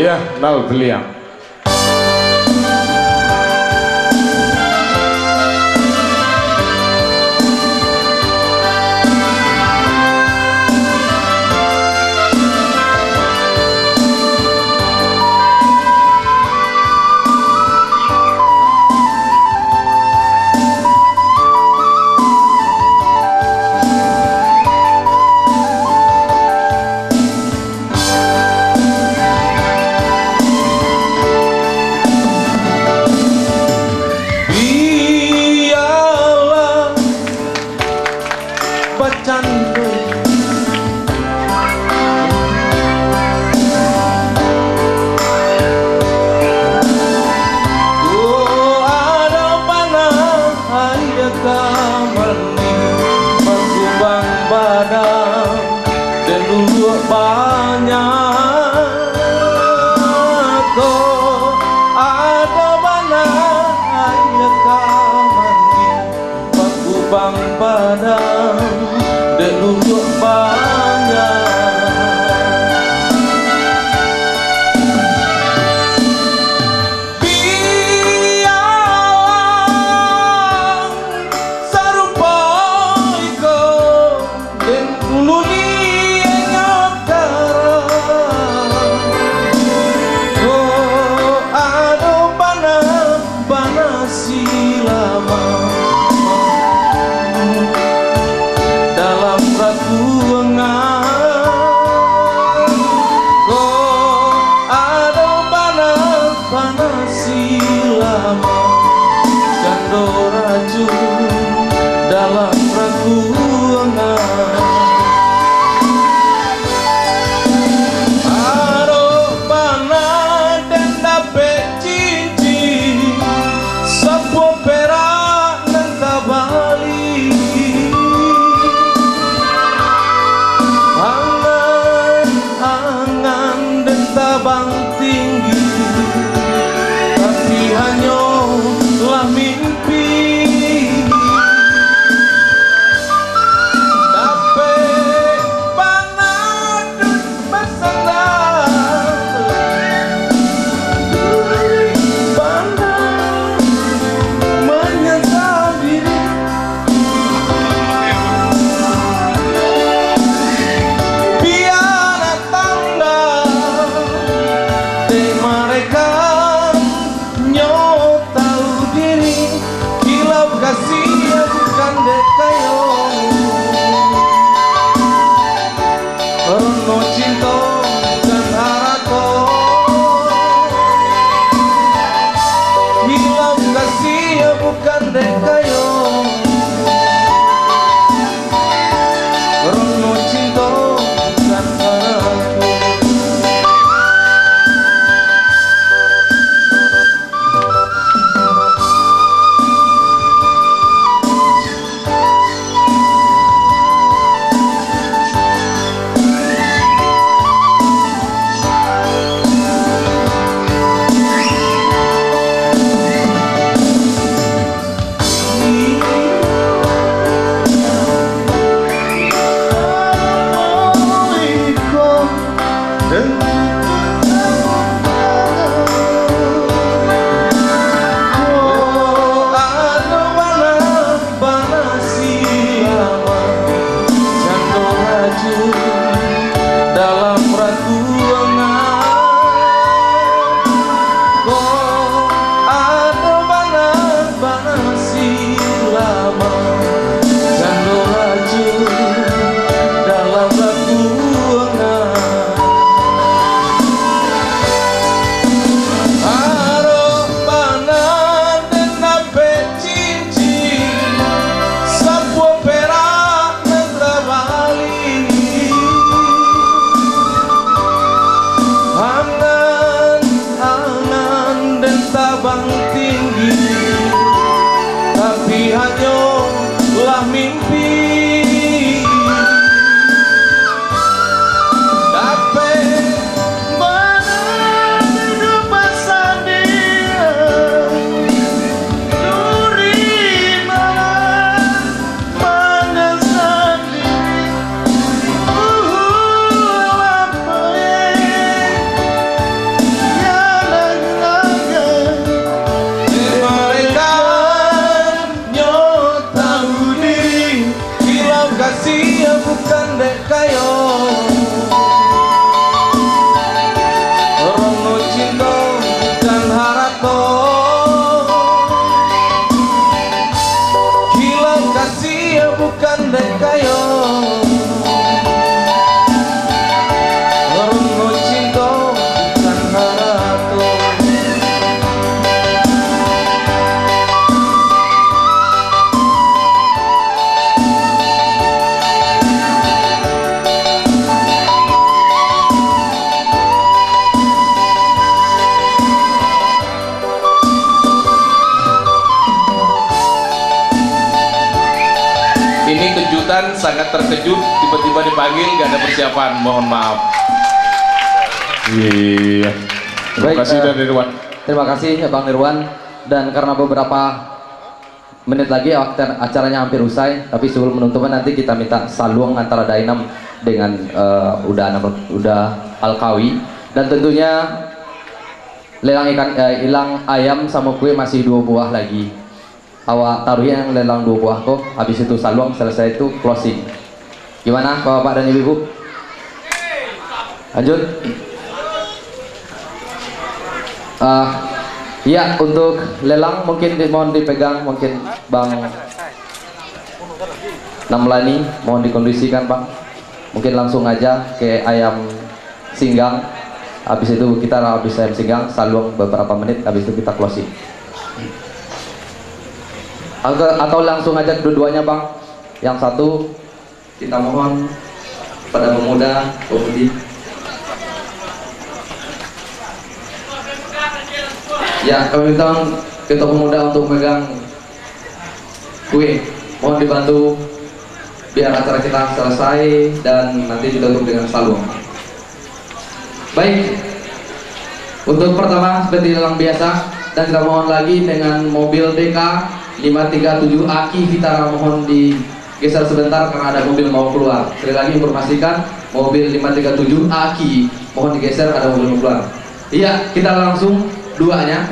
Iya, nal beliang. sambutan, sangat terkejut tiba-tiba dipanggil, gak ada persiapan, mohon maaf. Iya. Terima kasih Bang Nirwan. Terima kasih Bang Nirwan. Dan karena beberapa menit lagi acaranya hampir usai, tapi sebelum penutupan nanti kita minta saluang antara Dainam dengan Uda Alkawi. Dan tentunya lelang ilang ayam sama kue masih 2 buah lagi. Awak taruh yang lelang 2 buah kok. Habis itu saluang, selesai itu closing. Gimana Bapak dan Ibu? Lanjut. Ya, untuk lelang mungkin mohon dipegang, mungkin Bang Namlani mohon dikondisikan Bang. Mungkin langsung aja ke ayam singgang. Habis itu kita habis ayam singgang, saluang beberapa menit, habis itu kita closing. Atau langsung aja kedua-duanya Bang. Yang satu kita mohon pada pemuda, pemudi. Ya, kami minta ketua pemuda untuk megang kue. Mohon dibantu biar acara kita selesai dan nanti ditutup dengan saluang. Baik, untuk pertama seperti yang biasa, dan kita mohon lagi dengan mobil DK 537 Aki Vitara mohon digeser sebentar karena ada mobil mau keluar. Sekali lagi informasikan, mobil 537 Aki mohon digeser, ada mobil mau keluar. Iya, kita langsung duanya.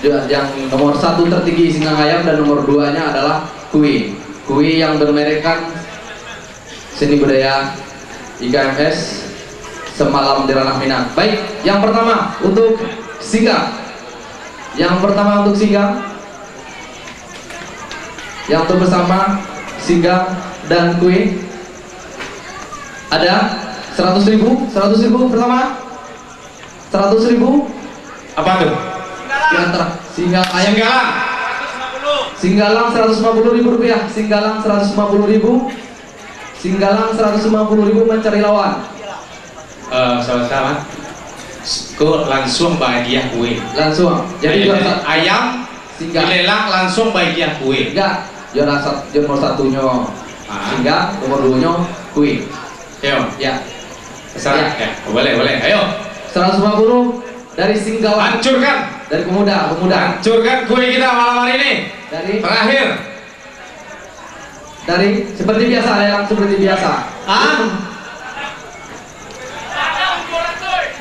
Yang nomor 1 tertinggi singgang ayam dan nomor 2-nya adalah kue yang bermerekkan seni budaya IKMS Semalam di Ranah Minang. Baik, yang pertama untuk singgang. Yang untuk bersama singgang dan kue ada 100.000 pertama. 100.000 apa tuh? Di antara singgang ayam Singgalang 150.000 rupiah. Singgalang 150.000 mencari lawan. Sama-sama. Kok langsung bahagia kue. Langsung. Jadi juara ayam dilelang langsung bahagia kue. Enggak. Juara nomor 1-nya singgang, nomor 2-nya kue. Ayo. Ya. Terserah. Ya. Boleh. Ayo. 150 dari Singgalang. Hancurkan. Dari pemuda. Hancurkan kue kita malam hari ini. Dari seperti biasa, lelang seperti biasa.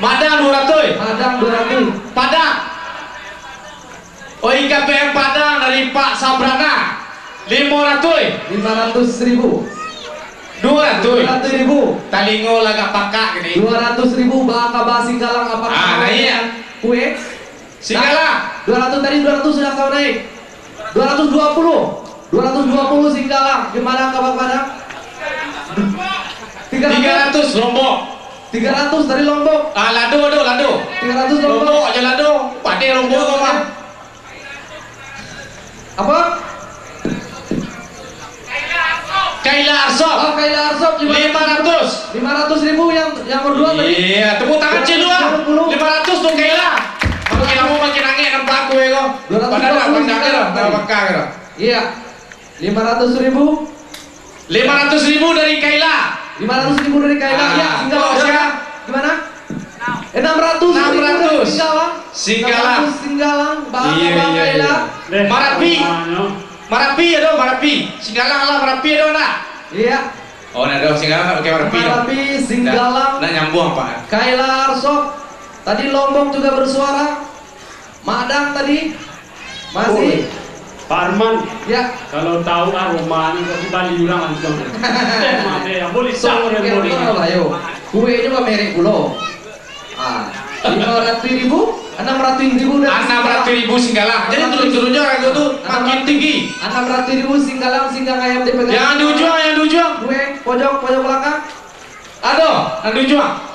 Madang 200. Padang. OIKPM Padang dari Pak Sabrana 500.000. 200.000. Talingo laga pakak gini. 200.000 baka Singgalang apa? Iya. Kue. Singgalang. 200 tadi 200 sudah kau naik. 220 Singgalang. Gimana kabar Padang? 300 Lombok. 300 dari Lombok. Lado. 300 Lombok aja Lado. Pade Lombok apa? Apa? Kaila Arsop. Kaila Arsop 500.000 yang berdua tadi. Iya, tepuk tangan cil lah. 500 tuh Kaila. Makin angin nampak aku ya kok. Padahal tak pandangnya lah, tak pakai lah. Iya. 500.000 dari Kaila. 500.000 dari Kaila. Iya, Singgalang. Gimana? 600 Singgalang. Iya. Kaila. Marapi ya dong, Marapi. Singgalang lah, Marapi ya dong nak. Iya. Oh, nah dong Singgalang pakai Marapi. Singgalang. Nah nyambung Pak. Kaila Arsop. Tadi Lombok juga bersuara. Madang tadi masih. Pak Arman, ya. Kalau tahu aroma ini kok kembali ulang langsung. Yang boleh sahur yang boleh. Kue juga merek pulau. 500.000, 600.000 Singgalang. Jadi turun-turunnya aku tuh makin tinggi. 600.000 Singgalang, singgang ayam dipegang. Yang di ujung. Kue pojok belakang. Aduh, yang di ujung.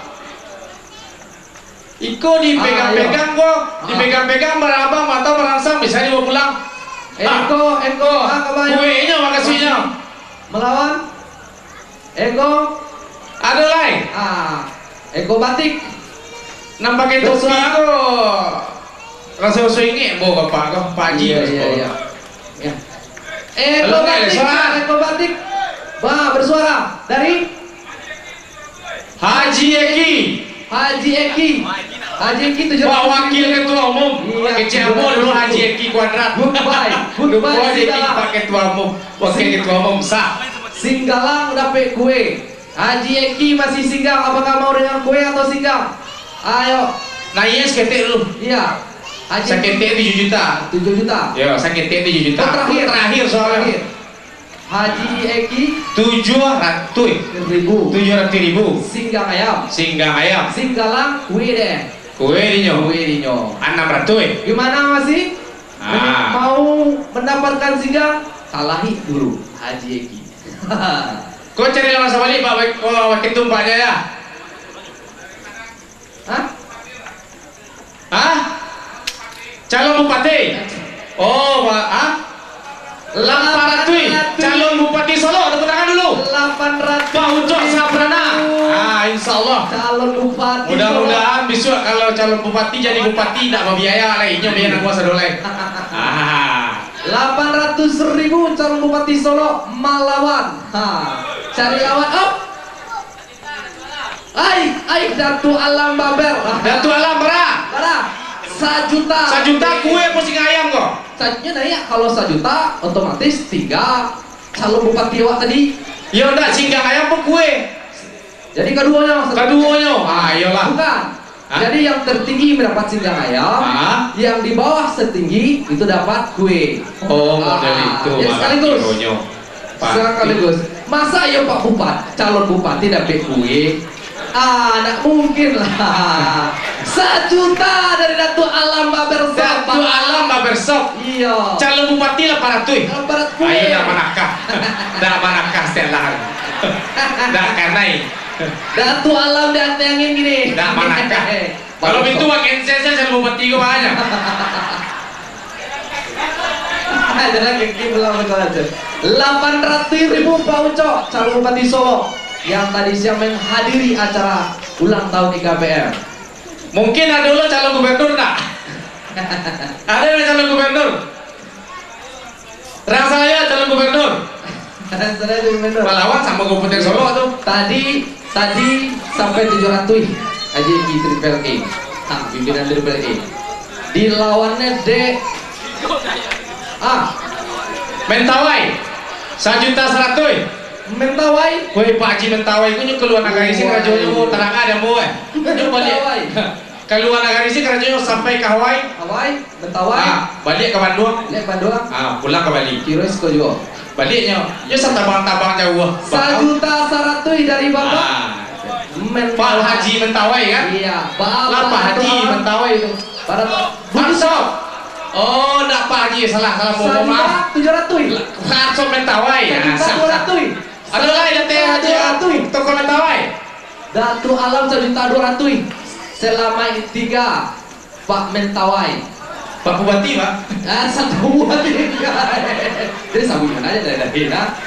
Iko dipegang-pegang kok, dipegang-pegang berabang atau merangsang bisa dibawa pulang. Eko, kuenya makasihnya. Melawan Eko, ada lain. Eko batik. Nampaknya topi kok. Rasa ini bawa Pak Haji. Iya. Eko batik. bersuara dari Haji Eki. Haji Eki. Haji Eki 700. Pak Wakil Ketua Umum. Iya. Kecebo dulu Haji Eki Kuadrat. Goodbye. Goodbye Haji Eki Singgalang. Pak Ketua Umum. Wakil Ketua Umum sah. Singgalang dapat kue. Haji Eki masih singgang. Apakah mau dengan kue atau singgang? Ayo. Nah iya seketik dulu. Iya. Haji Seketik 7 juta. 7 juta. Ya, seketik 7 juta. Oh, Terakhir soalnya. Terakhir. Haji Eki 700 ribu. Singgang ayam. Singgang ayam. Singgalang kue deh. Kue dinyo. Kue dinyo. 600. Gimana masih? Ah. Mau mendapatkan singgang? Kalahi dulu Haji Eki. Kau cari lawan sama balik Pak Ketum Pak Jaya. Hah? Hah? Calon bupati. Oh, Pak. Hah? 800. Calon bupati Solo, tepuk tangan dulu. 800. Pak Ucok Sabrana. Ah, insya Allah. Calon bupati. Mudah-mudahan besok kalau calon bupati jadi bupati tidak berbiaya lainnya biaya nak kuasa doleh. Ah. 800.000 calon bupati Solo melawan. Cari lawan up. Ai Datu Alam Baber. Datu Alam berapa? Berapa? 1 juta. 1 juta kue pusing ayam kok. Sajnya nanya kalau 1 juta otomatis 3 calon bupati awak tadi. Ya udah singgang ayam pun kue. Jadi keduanya. Keduanya. Ah, iyalah. Bukan. Hah? Jadi yang tertinggi mendapat singgang ayam, Ah. yang di bawah setinggi itu dapat kue. Oh, model itu. Ya, malah sekaligus. kironya. Pak. Sekaligus. Masa ya Pak Bupati, calon bupati dapat kue? Nggak mungkin lah. 1 juta dari Datu Alam Baber. Datu Alam Babersop. Iya. Calon bupati 800. 800 kue. Ayo dah manakah? Dah manakah setiap lahir. Dah karnai. Datu Alam diantengin gini. Dah manakah? Kalau itu makin saya calon bupati gue banyak. Jangan kaki belum aja. 800.000 Pak Ucok calon bupati Solo yang tadi siang menghadiri acara ulang tahun IKPR. Mungkin ada dulu calon gubernur tak? Ada yang calon gubernur? Terang saya calon gubernur. Saya jadi mentor. Pahlawan sama Kabupaten Solo tuh. Tadi sampai 700 Haji Eki Triple E. Pimpinan Triple E. Di lawannya Mentawai 1.100.000. Mentawai. Woi Pak Haji Mentawai ku keluar negara isi kerajaan mu terang ada mu Mentawai. keluar negara isi kerajaan sampai ke Hawaii. Mentawai. Balik ke Bandung. Lihat Bandung. Pulang ke Bali. Kira isko juga. Baliknya, ya tabang-tabang jauh. 1.100.000 dari Bapak. Pak Haji Mentawai kan? Iya, Pak Haji Mentawai itu. Pada Hansop. Oh, enggak Pak Haji, salah mohon maaf. 1.700.000. Hansop Mentawai. 1.200.000. Ada lain nanti Haji toko Mentawai. Datu Alam 1.200.000. Selama 3 Pak Mentawai. Pak Bupati, Pak. Satu buat ini. Jadi sambungan aja dari Dina.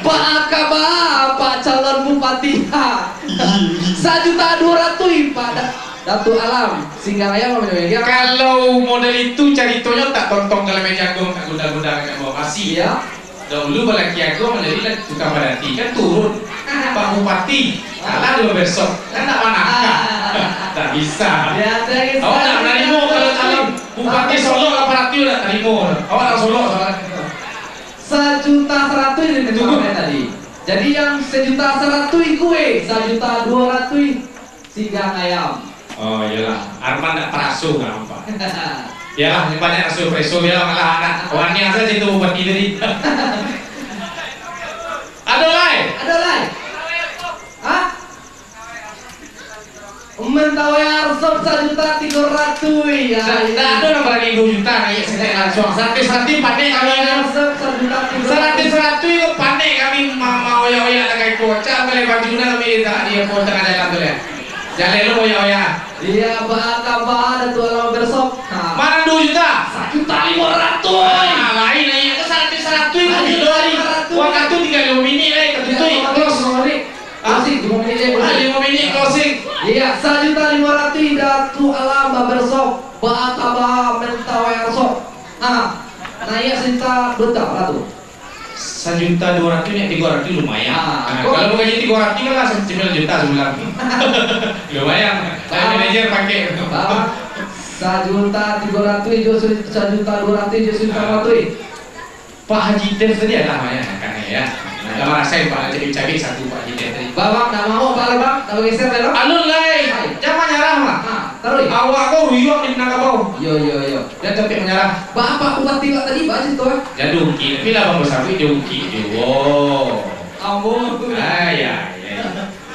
Pak Akaba, Pak calon bupati. 1.200.000 Pak Datu Alam. Singgang ayam namanya. Kalau model itu ceritanya tak tonton kalau meja jagung tak gudang-gudang yang bawa masih ya. Dahulu balaki aku menjadi tukang berarti kan turun Pak Bupati kalah dua besok kan tak manakah tak bisa. Awak tak menerima kalau calon Bupati Solo 800 tak terima. Awak tak Solo soalnya. 1.100.000 ini tunggu tadi. Jadi yang 1.100.000 kue, 1.200.000 singgang ayam. Oh iyalah, Arman tak perasu nggak apa. Yalah, banyak asuh preso ya malah anak wanita saja itu bupati dari. Ada lain? Hah? Mentawai Arsop 1.300.000 ya. Tidak ada nomor 2 juta naik saya langsung. 100 panik kami. Arsop 1.300.000. 100 itu panik kami mau oya-oya nak kayak kocak boleh baju na kami tak dia pun tengah jalan tu ya. Jalan lu oya-oya. Iya, Pak Datu Alam Bersop. Mana 2 juta? 1.500.000. Lain aja ke 100 itu dari. Uang kartu 35 minit ketutup close. Closing 5 menit. 5 menit closing. Iya, 1.500.000 Datu Alam Bersop. Pak Mentawai Arsop. Naik 1.200.000. 1.200.000 nih 300 lumayan. Ah, Kalau mau gaji 300 kan lah 9 juta sebulan. Lumayan. Saya manajer pakai. Bapak 1.300.000 jo 1.200.000 jo 1.400.000. Pak Haji Dev tadi ada namanya kan ya. Nama saya Pak Haji Cabi satu Pak Haji Dev tadi. Bapak nak mau Pak Lebak, nak geser lelo. Alun lai, jangan nyarah mah. Terus. Awak kau ruyuk di Minangkabau. Yo. Dan tapi menyerah. Bapak ubat tiba tadi baca itu. Ya dungki, tapi lah bang bersapi dungki. Wow. Ampun. Ya.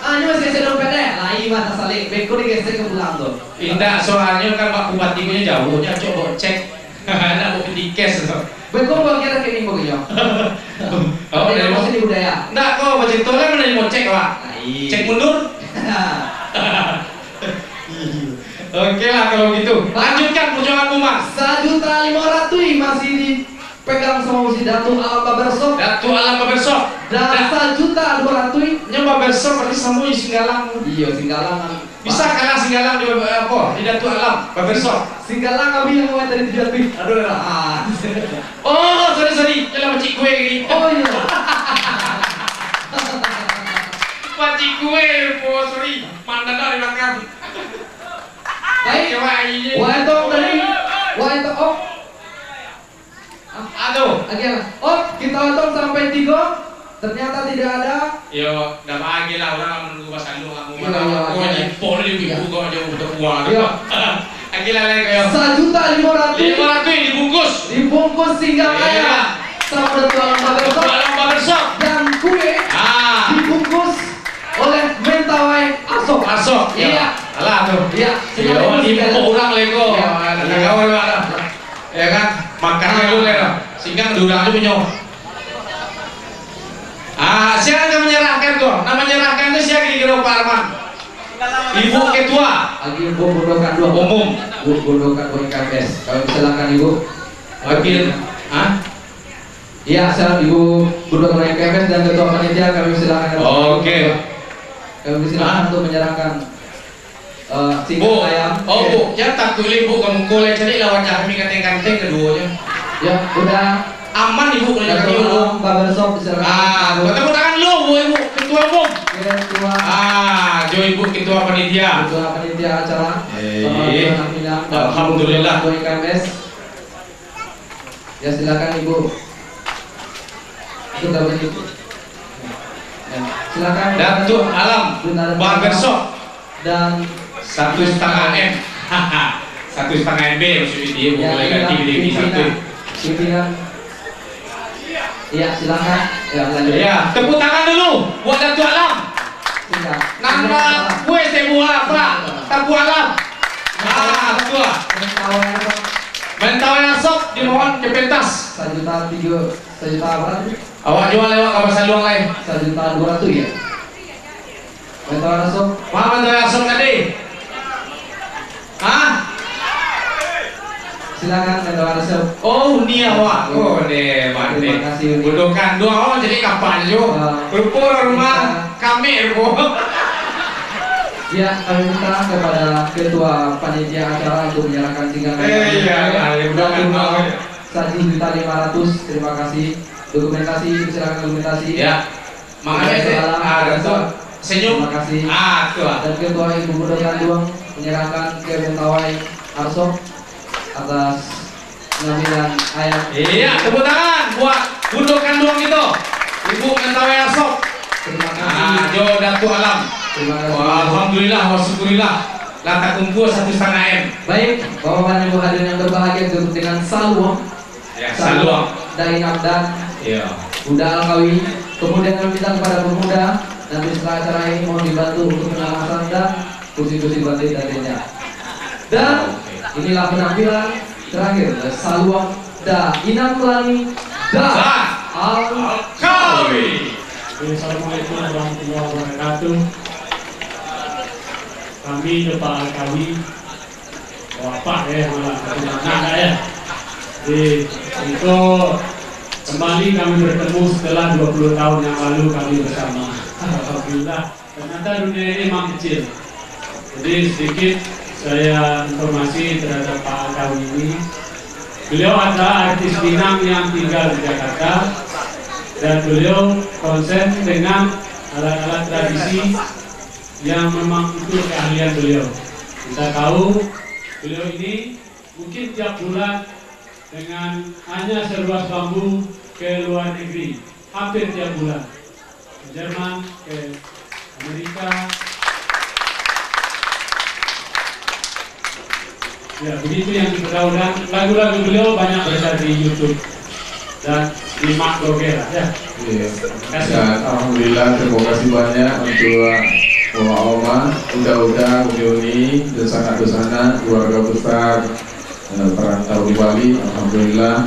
Ini masih ada dompetnya. Lain mata saling. Beko digeser ke pulang tuh. Indah soalnya kan Pak Bupati punya jauhnya coba cek. Ada mau di cash tuh. Beko bagian rekening begini. Oh, dari masih di budaya. Enggak kok, baca itu lah mana mau cek Pak. Cek mundur. Oke lah kalau gitu. Lanjutkan perjuangan umat. 1.500.000 masih dipegang sama si Datu Alam Babersok. Datu Alam Babersok. Dan 1.200.000 nya Babersok berarti sambung di Singgalang. Iya Singgalang. Bisa kalah Singgalang di apa? Di Datu Alam Babersok. Singgalang kami yang mau tadi 700. Aduh. Oh, sorry. Jalan macik gue gini. Oh iya. Macik gue, sorry. Mandan dari belakang. Baik. Coba ini. Wah itu op. Aduh. Kita hitung sampai 3. Ternyata tidak ada. Yo, dah bagi lah orang menunggu pasal lu kamu Iya, mana? iya, Kau iya. ni pol ni bibu kau jauh untuk uang. Iya. Lagi lah lagi yo. 1.500.000 500 dibungkus. dibungkus singgang Iya. ayam sama Datu Alam Babersok Alam Babersok. dan kue dibungkus oleh mentawai asok. Masuk. Iya. Alah tuh. Iya. Yo, impor orang lego. Iya. Ada kawan mana? Ya kan? Makan dulu lego. Singgang durang tu punya. Siapa yang menyerahkan kok? Nama menyerahkan itu siapa kira Pak Arman? Ibu Ketua. Lagi ibu Bundokan 2 Umum. Ibu Bundokan KPS. Kami silakan Ibu. Wakil. Iya, saya Ibu Bundokan KPS dan Ketua Panitia kami silakan. Oke. Kami silakan untuk menyerahkan Bu, singgang ayam. Bu, ya tak tulis Bu kamu kolej cari lawan kami kanteng-kanteng keduanya. Ya, udah. Aman Ibu kalau Datu kami dulu. Alam Babersok silakan. Tepuk tangan dulu Bu Ibu Ketua Umum. Ketua Jo Ibu Ketua Panitia. Ketua Panitia acara. Alhamdulillah. Ketua KMS. Ya silakan Ibu. Ketua Panitia. Ya, silakan. Datu Alam Babersok dan 1,5 M. 1,5 MB maksudnya dia Bu boleh ganti di satu. Pimpinan. Iya silakan. Ya lanjut. Ya, tepuk tangan dulu buat Datu Alam. Silakan. Nama gue Sebuah Pak Datu Alam. Ketua. Mentawai Asok dimohon ke pentas. 1.300.000 berapa? Awak jual lewat kawasan luang lain. 1.200.000 ya. Mentawai Asok. Mana Mentawai Asok tadi? Silakan Mentawai Asok. Oh, ni awak. Oh, deh, mati. Terima kasih. Budokan dua awak jadi kapan jo? Rupa rumah kami rupa. Ya, kami minta kepada Ketua Panitia acara untuk menyerahkan singgang Iya, budokan dua. 1.500.000. Terima kasih. Dokumentasi, silakan dokumentasi. Ya. Makanya ada tuh senyum. Terima kasih. Tuh. Dan Ketua Ibu Bundokan Duang menyerahkan ke Mentawai Arsok atas pengambilan ayam. Iya, tepuk tangan buat Bundokan Duang itu. Ibu Mentawai Asok. Terima kasih. Jo Datu Alam. Terima kasih. Alhamdulillah wa syukurillah. Lata kumpul 1,5 M. Baik, Bapak dan Ibu hadirin yang berbahagia ditutup dengan saluang. Ya, saluang. Dainab dan Iya. Buddha Alkawi. Kemudian kami minta kepada pemuda nanti setelah acara ini mohon dibantu untuk penyamasan dan kursi-kursi batik dan lainnya. Dan inilah penampilan terakhir dari saluang da Inam Kelani da Alkawi. Assalamualaikum warahmatullahi wabarakatuh. Kami Pak Alkawi, bapak ya, anak ya. Untuk kembali kami bertemu setelah 20 tahun yang lalu kami bersama. Alhamdulillah. Ternyata dunia ini memang kecil. Jadi sedikit saya informasi terhadap Pak Alkawi ini. Beliau adalah artis Minang yang tinggal di Jakarta. dan beliau konsen dengan alat-alat tradisi yang memang itu keahlian beliau. Kita tahu beliau ini mungkin tiap bulan dengan hanya seruas bambu ke luar negeri, hampir tiap bulan, ke Jerman, ke Amerika. Ya, begitu yang kita tahu, dan lagu-lagu beliau banyak beredar di YouTube dan di Makrogera. Ya. Iya. Dan alhamdulillah terima kasih banyak untuk oma-oma, uda-uda, uni-uni, dosana-dosana, keluarga besar, perantau di Bali. Alhamdulillah.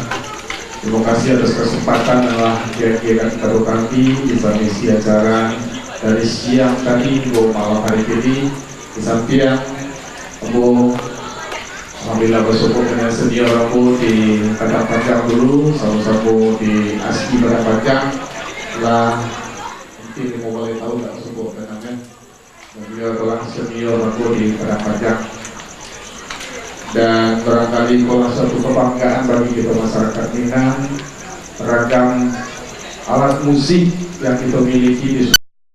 Terima kasih atas kesempatan telah kiat-kiat kita kami bisa mengisi acara dari siang tadi hingga malam hari ini. Di samping Abu alhamdulillah bersyukur dengan senior aku di Padang Panjang dulu, sama-sama di ASKI Padang Panjang. Setelah mungkin mau boleh tahu tak bersyukur namanya. Beliau adalah senior aku di Padang Panjang. Dan barangkali kalau satu kebanggaan bagi kita masyarakat Minang, ragam alat musik yang kita miliki di